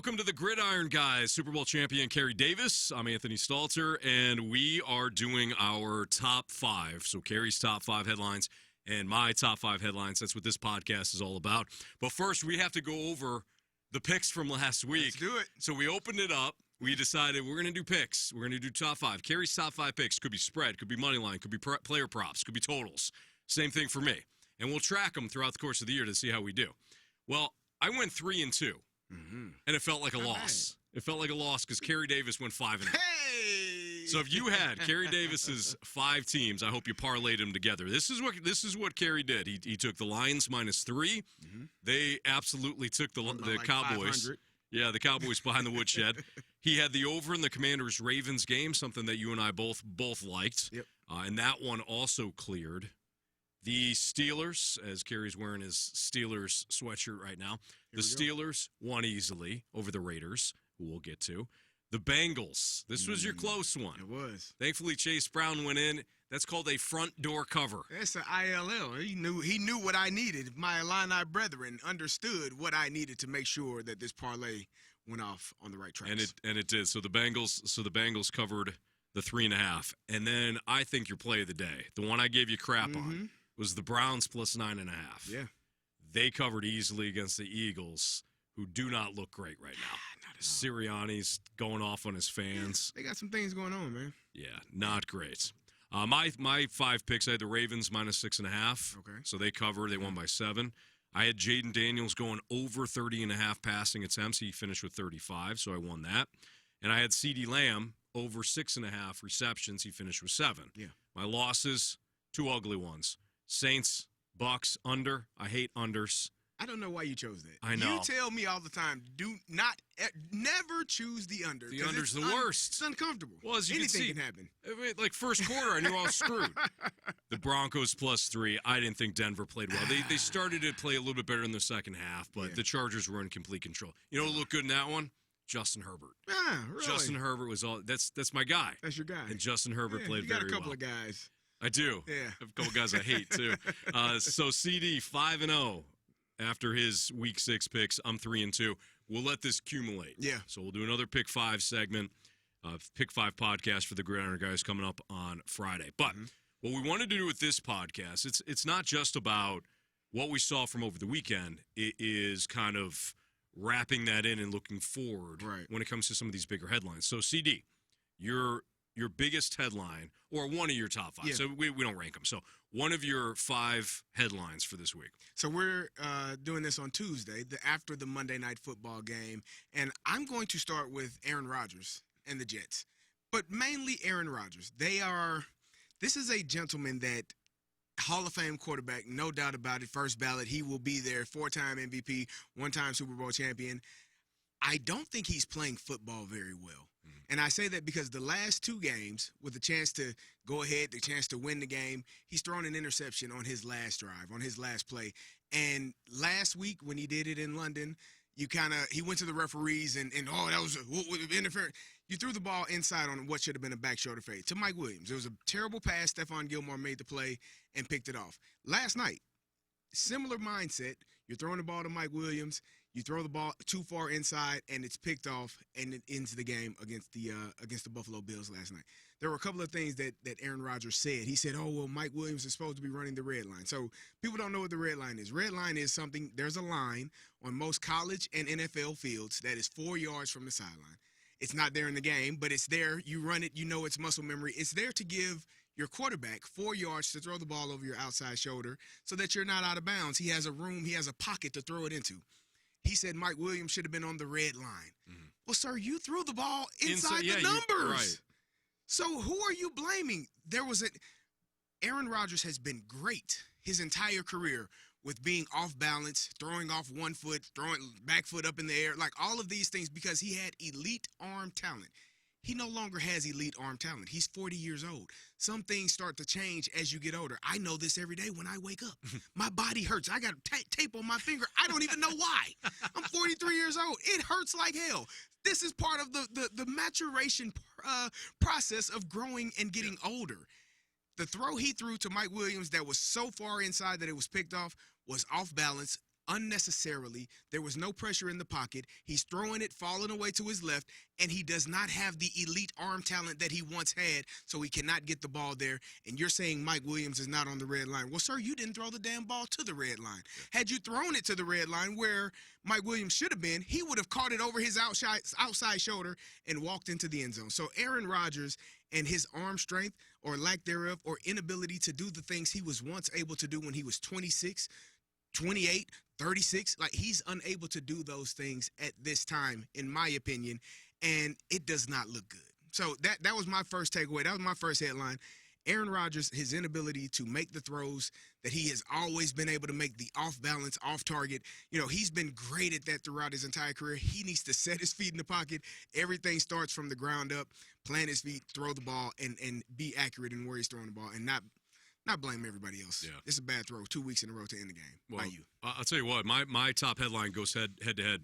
Welcome to the Gridiron Guys, Super Bowl champion Carey Davis. I'm Anthony Stalter, and we are doing our top five. So Carey's top five headlines and my top five headlines. That's what this podcast is all about. But first, we have to go over the picks from last week. Let's do it. So we opened it up. We decided we're going to do picks. We're going to do top five. Carey's top five picks. Could be spread, could be money line, could be player props, could be totals. Same thing for me. And we'll track them throughout the course of the year to see how we do. Well, I went 3-2. And it felt like a loss. It felt like a loss because Carey Davis went 5-0. Hey! So if you had Carey Davis's 5 teams, I hope you parlayed them together. This is what Carey did. He took the Lions -3. They absolutely took the like Cowboys. 500. Yeah, the Cowboys behind the woodshed. He had the over in the Commanders-Ravens game, something that you and I both liked. Yep. And that one also cleared. The Steelers, as Carey's wearing his Steelers sweatshirt right now, the Steelers won easily over the Raiders, who we'll get to. The Bengals, this was your close one. It was. Thankfully, Chase Brown went in. That's called a front door cover. That's an ILL. He knew what I needed. My Illini brethren understood what I needed to make sure that this parlay went off on the right tracks. And it did. So the Bengals covered the 3.5. And then I think your play of the day, the one I gave you crap on, was the Browns plus 9.5. Yeah. They covered easily against the Eagles, who do not look great right now. Sirianni's going off on his fans. Yeah, they got some things going on, man. Yeah, not great. My 5 picks, I had the Ravens -6.5. Okay. So they covered. They won by 7. I had Jaden Daniels going over 30.5 passing attempts. He finished with 35, so I won that. And I had CeeDee Lamb over 6.5 receptions. He finished with 7. Yeah. My losses, 2 ugly ones. Saints, Bucks, under. I hate unders. I don't know why you chose that. I know. You tell me all the time, never choose the under. The under's the worst. It's uncomfortable. Well, as you Anything can see, happen. Like first quarter, I knew I was screwed. The Broncos +3. I didn't think Denver played well. They started to play a little bit better in the second half, but the Chargers were in complete control. You know what looked good in that one? Justin Herbert. Yeah, really? Justin Herbert was all. That's my guy. That's your guy. And Justin Herbert played very well. You got a couple of guys. I do. Yeah. A couple guys I hate, too. So CD, 5-0 after his Week 6 picks. I'm 3-2. We'll let this accumulate. Yeah. So we'll do another Pick 5 segment, Pick 5 podcast for the Gridiron Guys coming up on Friday. But what we want to do with this podcast, it's not just about what we saw from over the weekend. It is kind of wrapping that in and looking forward when it comes to some of these bigger headlines. So, CD, your biggest headline, or one of your top 5. Yeah. So we don't rank them. So one of your 5 headlines for this week. So we're doing this on Tuesday, after the Monday Night Football game, and I'm going to start with Aaron Rodgers and the Jets, but mainly Aaron Rodgers. This is a gentleman that Hall of Fame quarterback, no doubt about it, first ballot. He will be there, 4-time MVP, 1-time Super Bowl champion. I don't think he's playing football very well. And I say that because the last 2 games, with the chance to go ahead, the chance to win the game, he's thrown an interception on his last drive, on his last play. And last week when he did it in London, he went to the referees and that was interference. You threw the ball inside on what should have been a back shoulder fade to Mike Williams. It was a terrible pass. Stephon Gilmore made the play and picked it off. Last night, similar mindset. You're throwing the ball to Mike Williams. You throw the ball too far inside, and it's picked off, and it ends the game against the Buffalo Bills last night. There were a couple of things that Aaron Rodgers said. He said, oh, well, Mike Williams is supposed to be running the red line. So people don't know what the red line is. Red line is something – there's a line on most college and NFL fields that is 4 yards from the sideline. It's not there in the game, but it's there. You run it. You know it's muscle memory. It's there to give your quarterback 4 yards to throw the ball over your outside shoulder so that you're not out of bounds. He has a room. He has a pocket to throw it into. He said Mike Williams should have been on the red line. Well, sir, you threw the ball inside the numbers. Right. So who are you blaming? Aaron Rodgers has been great his entire career with being off balance, throwing off one foot, throwing back foot up in the air, like all of these things because he had elite arm talent. He no longer has elite arm talent. He's 40 years old. Some things start to change as you get older. I know this every day when I wake up. My body hurts. I got tape on my finger. I don't even know why. I'm 43 years old. It hurts like hell. This is part of the maturation process of growing and getting older. The throw he threw to Mike Williams that was so far inside that it was picked off was off balance, unnecessarily. There was no pressure in the pocket. He's throwing it, falling away to his left, and he does not have the elite arm talent that he once had, so he cannot get the ball there. And you're saying Mike Williams is not on the red line. Well, sir, you didn't throw the damn ball to the red line. Had you thrown it to the red line where Mike Williams should have been, he would have caught it over his outside shoulder and walked into the end zone. So Aaron Rodgers and his arm strength or lack thereof or inability to do the things he was once able to do when he was 26, 28, 36, like he's unable to do those things at this time, in my opinion, and it does not look good. So that was my first takeaway. That was my first headline. Aaron Rodgers, his inability to make the throws that he has always been able to make, the off-balance, off-target. You know, he's been great at that throughout his entire career. He needs to set his feet in the pocket. Everything starts from the ground up, plant his feet, throw the ball, and be accurate in where he's throwing the ball and not blame everybody else. Yeah. It's a bad throw 2 weeks in a row to end the game. Well, by you. I'll tell you what, my top headline goes head to head,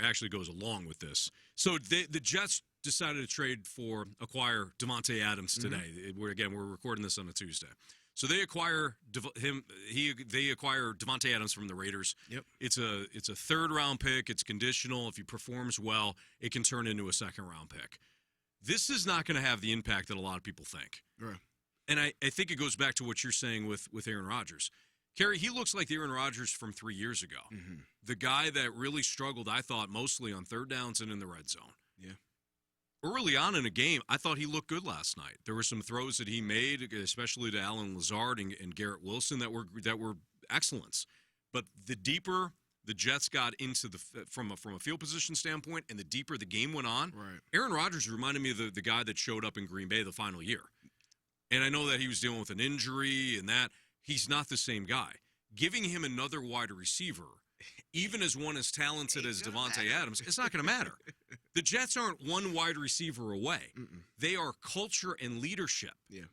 actually goes along with this. So the Jets decided to acquire Davante Adams today. We're recording this on a Tuesday. So they acquire him. They acquire Davante Adams from the Raiders. Yep. It's a third round pick. It's conditional. If he performs well, it can turn into a second round pick. This is not going to have the impact that a lot of people think. Right. And I think it goes back to what you're saying with Aaron Rodgers. Carey, he looks like the Aaron Rodgers from 3 years ago. Mm-hmm. The guy that really struggled, I thought, mostly on third downs and in the red zone. Yeah. Early on in a game, I thought he looked good last night. There were some throws that he made, especially to Alan Lazard and Garrett Wilson, that were excellence. But the deeper the Jets got into from a field position standpoint, and the deeper the game went on, right. Aaron Rodgers reminded me of the guy that showed up in Green Bay the final year. And I know that he was dealing with an injury and that. He's not the same guy. Giving him another wide receiver, even as one as talented as Davante Adams, it's not going to matter. The Jets aren't one wide receiver away. Mm-mm. They are culture and leadership. Yeah.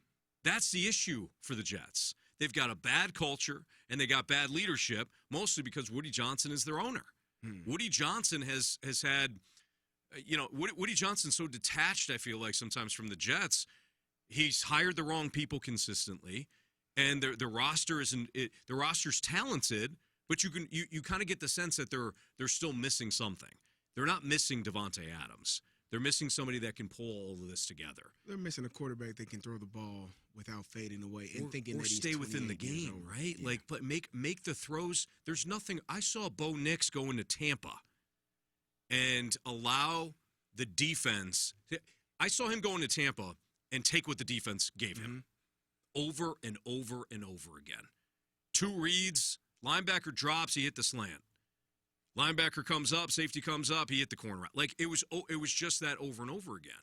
That's the issue for the Jets. They've got a bad culture, and they got bad leadership, mostly because Woody Johnson is their owner. Woody Johnson has had, Woody Johnson's so detached, I feel like, sometimes from the Jets. He's hired the wrong people consistently, and the roster the roster's talented, but you kind of get the sense that they're still missing something. They're not missing Davante Adams. They're missing somebody that can pull all of this together. They're missing a quarterback that can throw the ball without fading away and thinking that he's stay within the game, right? Yeah. Like, but make the throws. There's nothing. I saw Bo Nix go into Tampa and allow the defense. I saw him go into Tampa and take what the defense gave him over and over and over again. 2 reads, linebacker drops, he hit the slant. Linebacker comes up, safety comes up, he hit the corner. Like it was just that over and over again.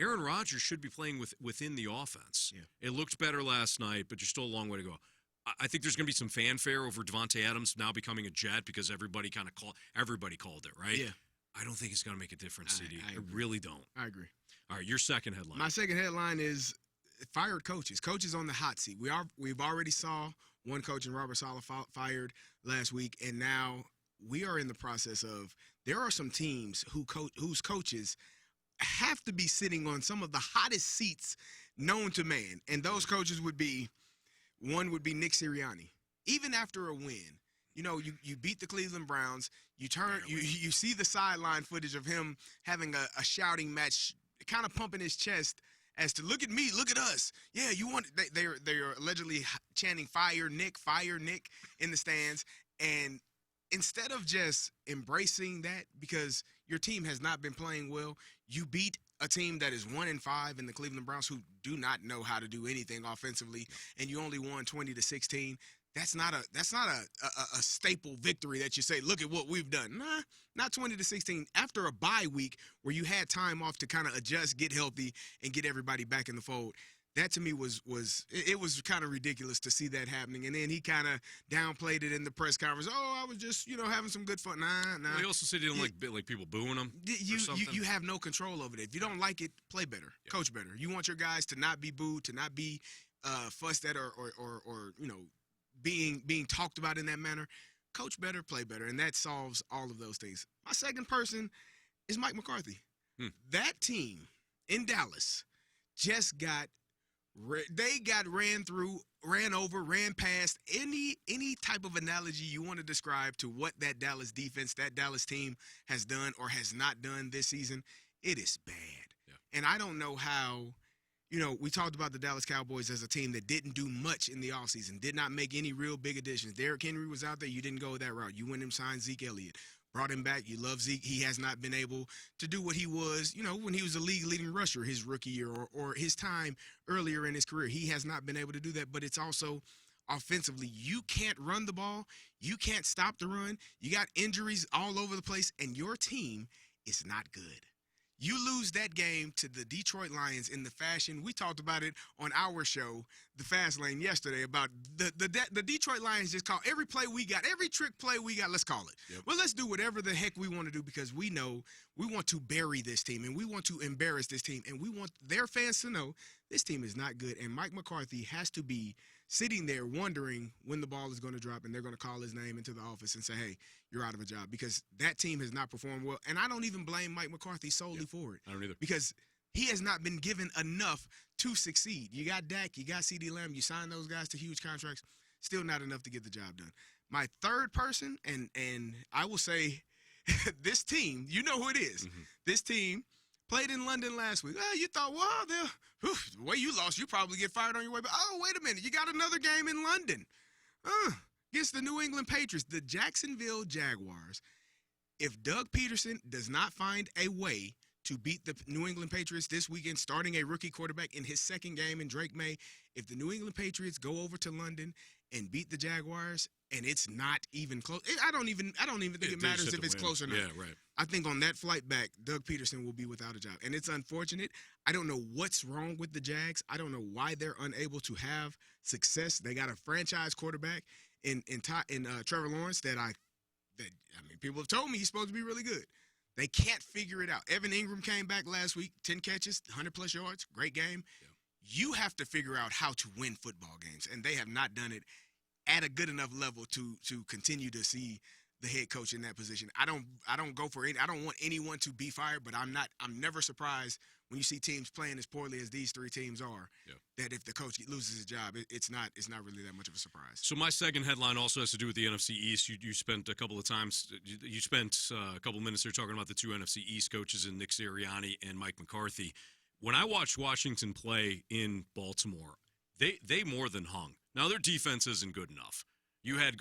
Aaron Rodgers should be playing within the offense. Yeah. It looked better last night, but you're still a long way to go. I think there's going to be some fanfare over Davante Adams now becoming a Jet because everybody called it, right? Yeah. I don't think it's going to make a difference, CD. I agree. really don't. I agree. All right, your second headline. My second headline is fired coaches. Coaches on the hot seat. We've already saw one coach in Robert Saleh fired last week, and now we are in the process of there are some teams whose coaches have to be sitting on some of the hottest seats known to man, and those coaches would be Nick Sirianni. Even after a win, you beat the Cleveland Browns. You see the sideline footage of him having a shouting match, kind of pumping his chest as to look at me, look at us. Yeah, you want they're allegedly chanting fire Nick in the stands, and instead of just embracing that because your team has not been playing well, you beat a team that is 1-5 in the Cleveland Browns who do not know how to do anything offensively, and you only won 20-16. That's not a staple victory that you say, look at what we've done. Nah, not 20-16. After a bye week where you had time off to kind of adjust, get healthy, and get everybody back in the fold, that to me was kind of ridiculous to see that happening. And then he kind of downplayed it in the press conference. Oh, I was just having some good fun. Nah. Well, he also said he didn't like people booing him. You have no control over it. If you don't like it, play better, coach better. You want your guys to not be booed, to not be fussed at or being talked about in that manner. Coach better, play better, and that solves all of those things. My second person is Mike McCarthy. That team in Dallas just got They got ran through, ran over, ran past. Any type of analogy you want to describe to what that Dallas defense, that Dallas team has done or has not done this season, it is bad. Yeah. And I don't know how, we talked about the Dallas Cowboys as a team that didn't do much in the offseason, did not make any real big additions. Derrick Henry was out there. You didn't go that route. You went and signed Zeke Elliott. Brought him back. You love Zeke. He has not been able to do what he was, when he was a league-leading rusher his rookie year or his time earlier in his career. He has not been able to do that, but it's also offensively. You can't run the ball. You can't stop the run. You got injuries all over the place, and your team is not good. You lose that game to the Detroit Lions in the fashion. We talked about it on our show, The Fast Lane, yesterday about the Detroit Lions just call every play we got, every trick play we got, let's call it. Yep. Well, let's do whatever the heck we want to do because we know we want to bury this team and we want to embarrass this team and we want their fans to know this team is not good. And Mike McCarthy has to be sitting there wondering when the ball is going to drop and they're going to call his name into the office and say, hey, you're out of a job because that team has not performed well. And I don't even blame Mike McCarthy solely for it. I don't either. Because he has not been given enough to succeed. You got Dak, you got CeeDee Lamb, you signed those guys to huge contracts, still not enough to get the job done. My third person, and I will say this team, you know who it is. Mm-hmm. This team played in London last week. Oh, you thought, well, the way you lost, you probably get fired on your way back. Oh, wait a minute. You got another game in London against the New England Patriots, the Jacksonville Jaguars. If Doug Peterson does not find a way to beat the New England Patriots this weekend, starting a rookie quarterback in his second game in Drake May, if the New England Patriots go over to London and beat the Jaguars and it's not even close, I don't even think it matters if it's close or not. Yeah, right. I think on that flight back, Doug Peterson will be without a job. And it's unfortunate. I don't know what's wrong with the Jags. I don't know why they're unable to have success. They got a franchise quarterback in Trevor Lawrence that people have told me he's supposed to be really good. They can't figure it out. Evan Ingram came back last week, 10 catches, 100-plus yards, great game. Yeah. You have to figure out how to win football games, and they have not done it at a good enough level to continue to see the head coach in that position. I don't go for it. I don't want anyone to be fired, but I'm never surprised when you see teams playing as poorly as these three teams are, that if the coach loses his job, it's not really that much of a surprise. So my second headline also has to do with the NFC East. You spent a couple of times, you spent a couple minutes there talking about the two NFC East coaches in Nick Sirianni and Mike McCarthy. When I watched Washington play in Baltimore, they more than hung. Now their defense isn't good enough. You had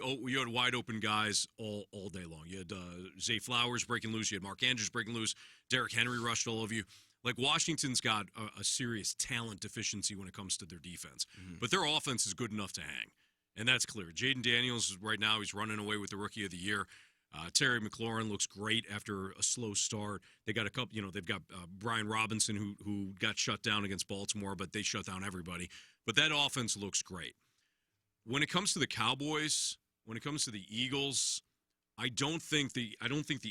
wide open guys all day long. You had Zay Flowers breaking loose. You had Mark Andrews breaking loose. Derrick Henry rushed all of you. Like, Washington's got a serious talent deficiency when it comes to their defense. Mm-hmm. But their offense is good enough to hang, and that's clear. Jaden Daniels, right now, he's running away with the Rookie of the Year. Terry McLaurin looks great after a slow start. They got a couple, they've got Brian Robinson who got shut down against Baltimore, but they shut down everybody. But that offense looks great. When it comes to the Cowboys, when it comes to the Eagles, I don't think the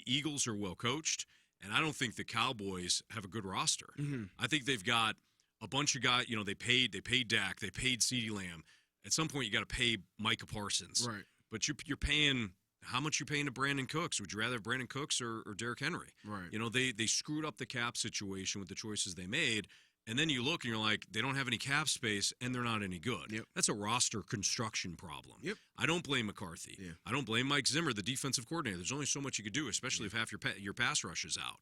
Eagles are well coached. And I don't think the Cowboys have a good roster. Mm-hmm. I think they've got a bunch of guys. They paid Dak, they paid CeeDee Lamb. At some point, you got to pay Micah Parsons. Right. But you're paying how much you paying to Brandon Cooks? Would you rather have Brandon Cooks or Derrick Henry? Right. They screwed up the cap situation with the choices they made. And then you look and you're like, they don't have any cap space and they're not any good. Yep. That's a roster construction problem. Yep. I don't blame McCarthy. Yeah. I don't blame Mike Zimmer, the defensive coordinator. There's only so much you could do, especially if half your pass rush is out.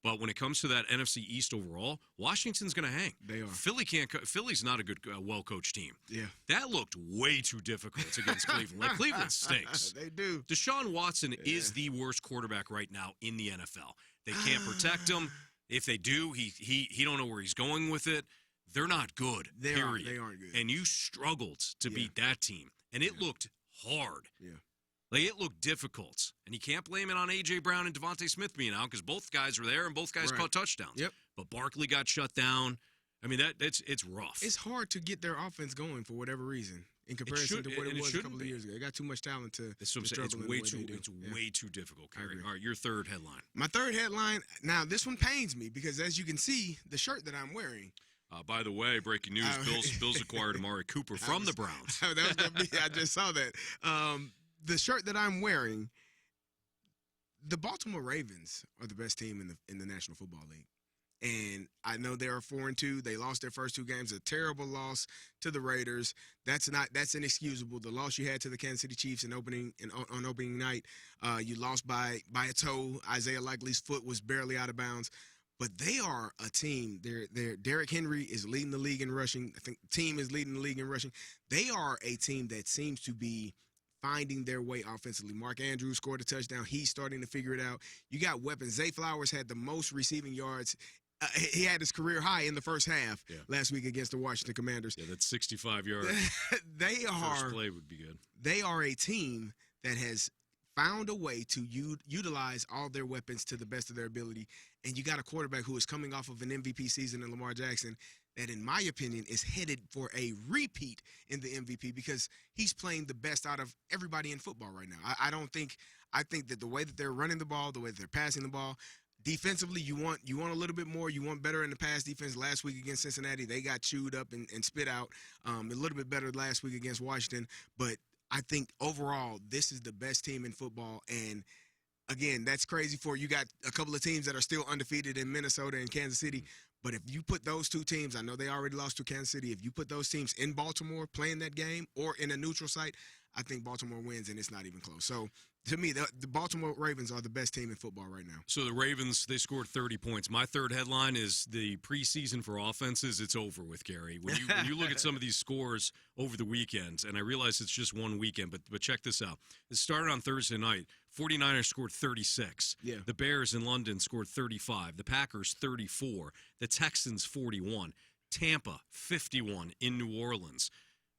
But when it comes to that NFC East overall, Washington's going to hang. They are. Philly's not a good, well-coached team. Yeah. That looked way too difficult against Cleveland. Like, Cleveland stinks. They do. Deshaun Watson is the worst quarterback right now in the NFL. They can't protect him. If they do, he don't know where he's going with it. They're not good, period. They aren't good. And you struggled to beat that team. And it looked hard. Yeah. Like, it looked difficult. And you can't blame it on A.J. Brown and Devontae Smith being out because both guys were there and both guys caught touchdowns. Yep. But Barkley got shut down. I mean, it's rough. It's hard to get their offense going for whatever reason in comparison to what it was a couple of years ago. They got too much talent to struggle. It's way too difficult, Carey. All right, your third headline. My third headline, now this one pains me because as you can see, the shirt that I'm wearing. By the way, breaking news, Bills acquired Amari Cooper from the Browns. That was going to be, I just saw that. The shirt that I'm wearing, the Baltimore Ravens are the best team in the National Football League. And I know they are 4-2. They lost their first 2 games. A terrible loss to the Raiders. That's inexcusable. The loss you had to the Kansas City Chiefs on opening night, you lost by a toe. Isaiah Likely's foot was barely out of bounds. But they are a team. They're Derrick Henry is leading the league in rushing. I think the team is leading the league in rushing. They are a team that seems to be finding their way offensively. Mark Andrews scored a touchdown. He's starting to figure it out. You got weapons. Zay Flowers had the most receiving yards. He had his career high in the first half last week against the Washington Commanders. Yeah, that's 65 yards. First play would be good. They are a team that has found a way to utilize all their weapons to the best of their ability. And you got a quarterback who is coming off of an MVP season in Lamar Jackson that, in my opinion, is headed for a repeat in the MVP because he's playing the best out of everybody in football right now. I think that the way that they're running the ball, the way that they're passing the ball, defensively, you want a little bit more. You want better in the pass defense. Last week against Cincinnati, they got chewed up and spit out. A little bit better last week against Washington. But I think overall, this is the best team in football. And, again, that's crazy for you. Got a couple of teams that are still undefeated in Minnesota and Kansas City. But if you put those 2 teams, I know they already lost to Kansas City. If you put those teams in Baltimore playing that game or in a neutral site, I think Baltimore wins, and it's not even close. So, to me, the Baltimore Ravens are the best team in football right now. So the Ravens, they scored 30 points. My third headline is the preseason for offenses. It's over with, Gary. When you look at some of these scores over the weekends, and I realize it's just one weekend, but check this out. It started on Thursday night. 49ers scored 36. Yeah. The Bears in London scored 35. The Packers, 34. The Texans, 41. Tampa, 51 in New Orleans.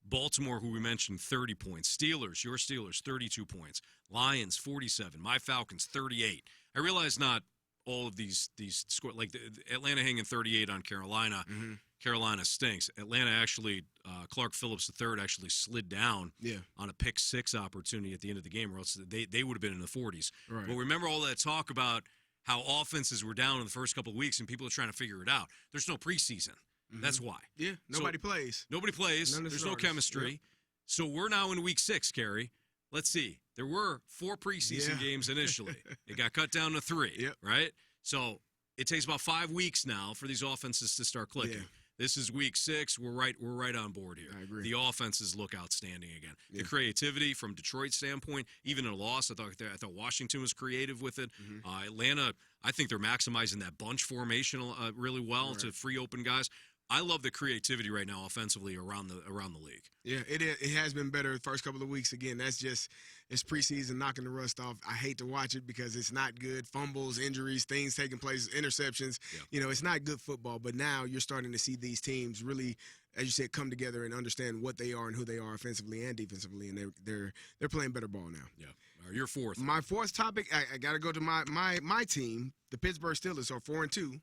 Baltimore, who we mentioned, 30 points. Steelers, your Steelers, 32 points. Lions, 47. My Falcons, 38. I realize not all of these scores, like Atlanta hanging 38 on Carolina. Mm-hmm. Carolina stinks. Atlanta actually, Clark Phillips III actually slid down on a pick 6 opportunity at the end of the game, or else they would have been in the 40s. Right. But remember all that talk about how offenses were down in the first couple of weeks and people are trying to figure it out. There's no preseason. Mm-hmm. That's why. Yeah, nobody plays. Nobody plays. There's no chemistry. Yep. So we're now in week 6, Carey. Let's see. There were 4 preseason games initially. It got cut down to 3, right? So it takes about 5 weeks now for these offenses to start clicking. Yeah. This is week 6. We're right on board here. I agree. The offenses look outstanding again. Yeah. The creativity from Detroit's standpoint, even in a loss, I thought Washington was creative with it. Mm-hmm. Atlanta, I think they're maximizing that bunch formation really well to free open guys. I love the creativity right now offensively around the league. Yeah, it has been better the first couple of weeks. Again, that's just it's preseason knocking the rust off. I hate to watch it because it's not good. Fumbles, injuries, things taking place, interceptions. Yeah. You know, it's not good football. But now you're starting to see these teams really, as you said, come together and understand what they are and who they are offensively and defensively, and they're playing better ball now. Yeah. All right, your fourth. My fourth topic, I got to go to my team. The Pittsburgh Steelers are 4-2,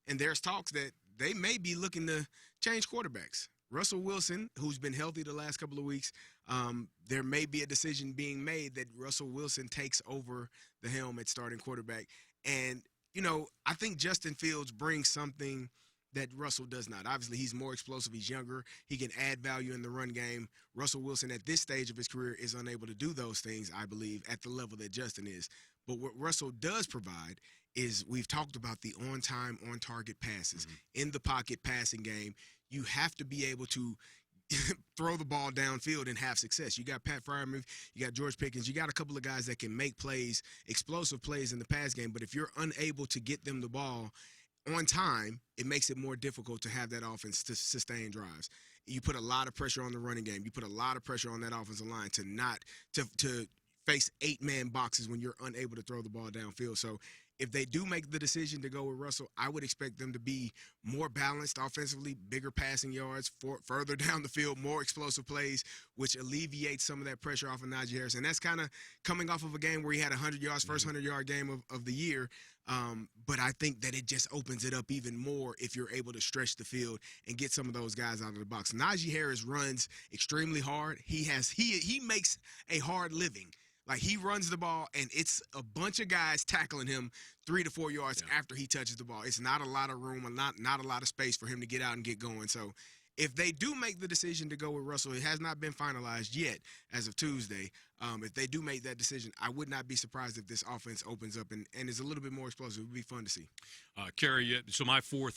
and there's talks that they may be looking to change quarterbacks. Russell Wilson, who's been healthy the last couple of weeks, there may be a decision being made that Russell Wilson takes over the helm at starting quarterback. And, you know, I think Justin Fields brings something that Russell does not. Obviously, he's more explosive. He's younger. He can add value in the run game. Russell Wilson, at this stage of his career, is unable to do those things, I believe, at the level that Justin is. But what Russell does provide is we've talked about the on-time, on-target passes. Mm-hmm. In the pocket passing game, you have to be able to throw the ball downfield and have success. You got Pat Freiermuth, you got George Pickens, you got a couple of guys that can make plays, explosive plays in the pass game. But if you're unable to get them the ball on time, it makes it more difficult to have that offense to sustain drives. You put a lot of pressure on the running game. You put a lot of pressure on that offensive line to face 8-man boxes when you're unable to throw the ball downfield. So if they do make the decision to go with Russell, I would expect them to be more balanced offensively, bigger passing yards, further down the field, more explosive plays, which alleviates some of that pressure off of Najee Harris. And that's kind of coming off of a game where he had 100 yards, first 100-yard game of the year. But I think that it just opens it up even more if you're able to stretch the field and get some of those guys out of the box. Najee Harris runs extremely hard. He makes a hard living. Like, he runs the ball, and it's a bunch of guys tackling him 3 to 4 yards after he touches the ball. It's not a lot of room and not a lot of space for him to get out and get going. So if they do make the decision to go with Russell, it has not been finalized yet as of Tuesday. If they do make that decision, I would not be surprised if this offense opens up and is a little bit more explosive. It would be fun to see. Carey, so my fourth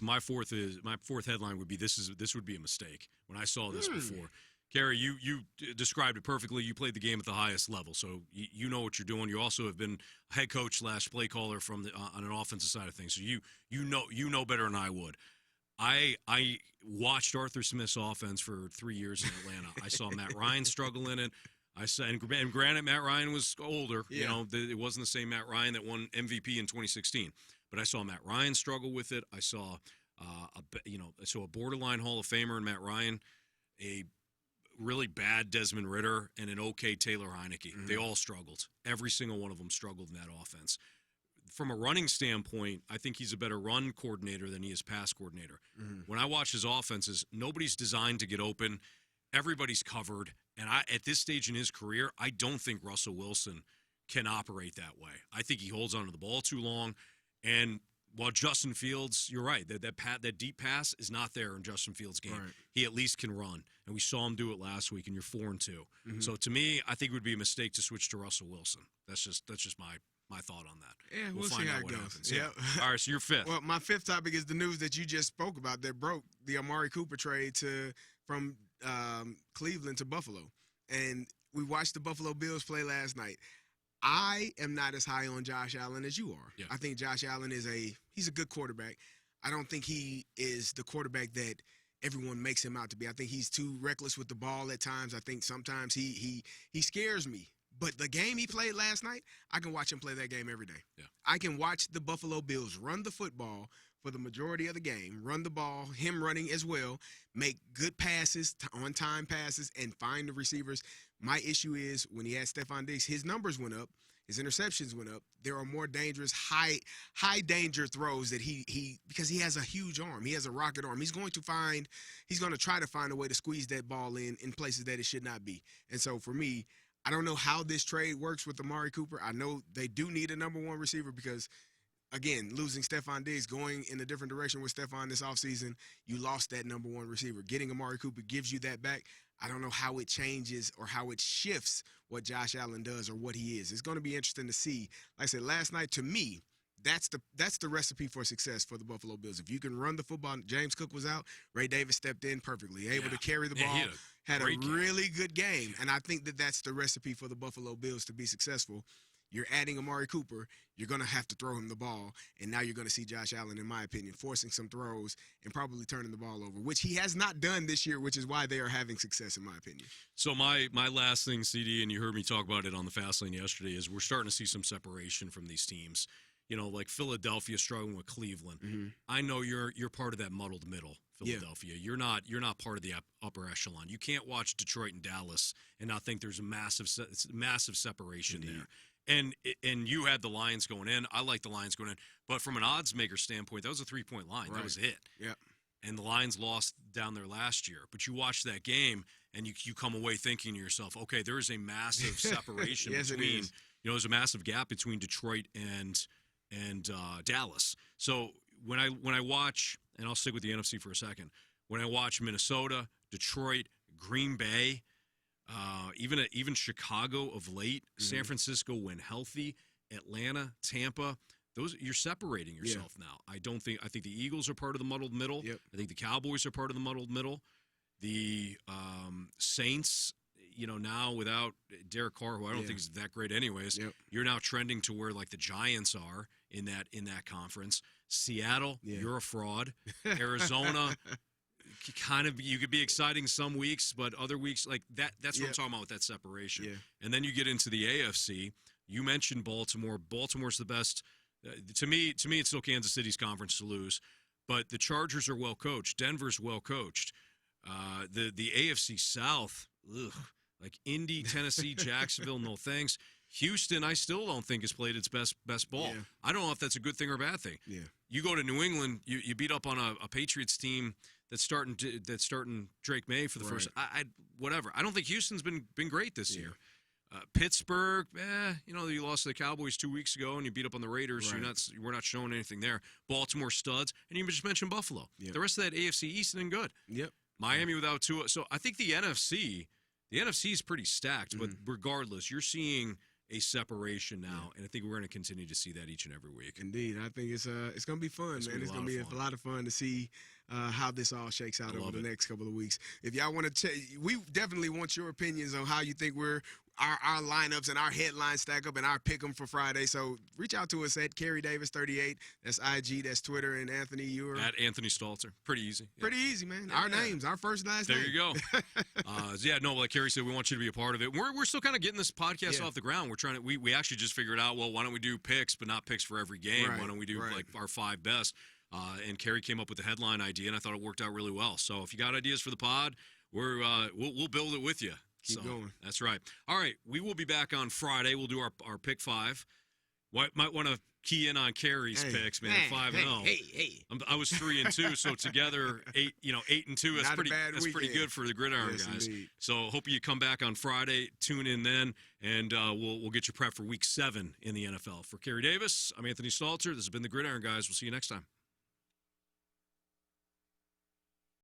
headline would be this would be a mistake. When I saw this before, Carey, you described it perfectly. You played the game at the highest level, so you know what you're doing. You also have been head coach / play caller from on an offensive side of things, so you know better than I would. I watched Arthur Smith's offense for 3 years in Atlanta. I saw Matt Ryan struggle in it. And granted, Matt Ryan was older. Yeah. You know, it wasn't the same Matt Ryan that won MVP in 2016. But I saw Matt Ryan struggle with it. I saw, a borderline Hall of Famer in Matt Ryan, a really bad Desmond Ridder, and an okay Taylor Heineke. Mm-hmm. They all struggled. Every single one of them struggled in that offense. From a running standpoint, I think he's a better run coordinator than he is pass coordinator. Mm-hmm. When I watch his offenses, nobody's designed to get open. Everybody's covered. And at this stage in his career, I don't think Russell Wilson can operate that way. I think he holds onto the ball too long. And while Justin Fields, you're right, that deep pass is not there in Justin Fields' game. Right. He at least can run. And we saw him do it last week, and you're 4-2. Mm-hmm. So to me, I think it would be a mistake to switch to Russell Wilson. That's just my thought on that. Yeah, we'll find see how out it what goes. happens. Yeah. All right, so you're fifth. Well, my fifth topic is the news that you just spoke about that broke the Amari Cooper trade from Cleveland to Buffalo. And we watched the Buffalo Bills play last night. I am not as high on Josh Allen as you are. Yeah. I think Josh Allen he's a good quarterback. I don't think he is the quarterback that everyone makes him out to be. I think he's too reckless with the ball at times. I think sometimes he scares me. But the game he played last night, I can watch him play that game every day. Yeah. I can watch the Buffalo Bills run the football for the majority of the game, run the ball, him running as well, make good passes, on-time passes, and find the receivers. My issue is when he had Stephon Diggs, his numbers went up, his interceptions went up. There are more dangerous, high danger throws that he because he has a huge arm. He has a rocket arm. He's going to try to find a way to squeeze that ball in places that it should not be. And so for me, I don't know how this trade works with Amari Cooper. I know they do need a number one receiver because, again, losing Stephon Diggs, going in a different direction with Stephon this offseason, you lost that number one receiver. Getting Amari Cooper gives you that back. I don't know how it changes or how it shifts what Josh Allen does or what he is. It's going to be interesting to see. Like I said, last night, to me, that's the recipe for success for the Buffalo Bills. If you can run the football, James Cook was out, Ray Davis stepped in perfectly, able to carry the ball, had a really good game. And I think that's the recipe for the Buffalo Bills to be successful. You're adding Amari Cooper, you're going to have to throw him the ball, and now you're going to see Josh Allen, in my opinion, forcing some throws and probably turning the ball over, which he has not done this year, which is why they are having success, in my opinion. So my last thing, CD, and you heard me talk about it on the Fast Lane yesterday, is we're starting to see some separation from these teams. You know, like Philadelphia struggling with Cleveland. Mm-hmm. I know you're part of that muddled middle, Philadelphia. Yeah. You're not part of the upper echelon. You can't watch Detroit and Dallas and not think there's a massive separation Indeed. there. And you had the Lions going in. I like the Lions going in. But from an odds maker standpoint, that was a 3-point line. Right. That was it. Yep. And the Lions lost down there last year. But you watch that game, and you come away thinking to yourself, okay, there is a massive separation yes, between, there's a massive gap between Detroit and Dallas. So when I watch, and I'll stick with the NFC for a second, when I watch Minnesota, Detroit, Green Bay, even Chicago of late, San Francisco when healthy, Atlanta, Tampa, those you're separating yourself now. I think the Eagles are part of the muddled middle. Yep. I think the Cowboys are part of the muddled middle. The Saints, now without Derek Carr, who I don't think is that great anyways, you're now trending to where like the Giants are in that conference. Seattle, you're a fraud. Arizona, you could be exciting some weeks, but other weeks like that. That's what I'm talking about with that separation. Yeah. And then you get into the AFC. You mentioned Baltimore. Baltimore's the best. To me, it's still Kansas City's conference to lose. But the Chargers are well coached. Denver's well coached. The AFC South, like Indy, Tennessee, Jacksonville, no thanks. Houston, I still don't think has played its best ball. Yeah. I don't know if that's a good thing or a bad thing. Yeah. You go to New England, you beat up on a Patriots team that's starting Drake May for the first. Whatever. I don't think Houston's been great this year. Pittsburgh, you lost to the Cowboys 2 weeks ago and you beat up on the Raiders. Right. So we're not showing anything there. Baltimore studs, and you just mentioned Buffalo. Yep. The rest of that AFC East isn't good. Yep. Miami without Tua. So I think the NFC is pretty stacked. But regardless, you're seeing a separation now, and I think we're going to continue to see that each and every week. Indeed, I think it's going to be fun, man. It's going to be a lot of fun to see how this all shakes out over the next couple of weeks. If y'all want to, we definitely want your opinions on how you think our lineups and our headlines stack up and our pick 'em for Friday. So reach out to us at Carey Davis 38. That's IG. That's Twitter. And Anthony, you're at Anthony Stalter. Pretty easy. Pretty easy, man. Yeah. Our names, our first and last name. There you go. Like Carey said, we want you to be a part of it. We're still kind of getting this podcast off the ground. We're trying to. We actually just figured out. Well, why don't we do picks, but not picks for every game? Why don't we do like our 5 best? And Carey came up with the headline idea, and I thought it worked out really well. So if you got ideas for the pod, we'll build it with you. Keep going. That's right. All right, we will be back on Friday. We'll do our pick 5. Might want to key in on Carey's picks, man. 5-0. Hey. I was 3-2, so together 8-2. That's pretty good for the Gridiron Guys. Indeed. So hope you come back on Friday. Tune in then, and we'll get you prepped for Week 7 in the NFL. For Carey Davis, I'm Anthony Stalter. This has been the Gridiron Guys. We'll see you next time.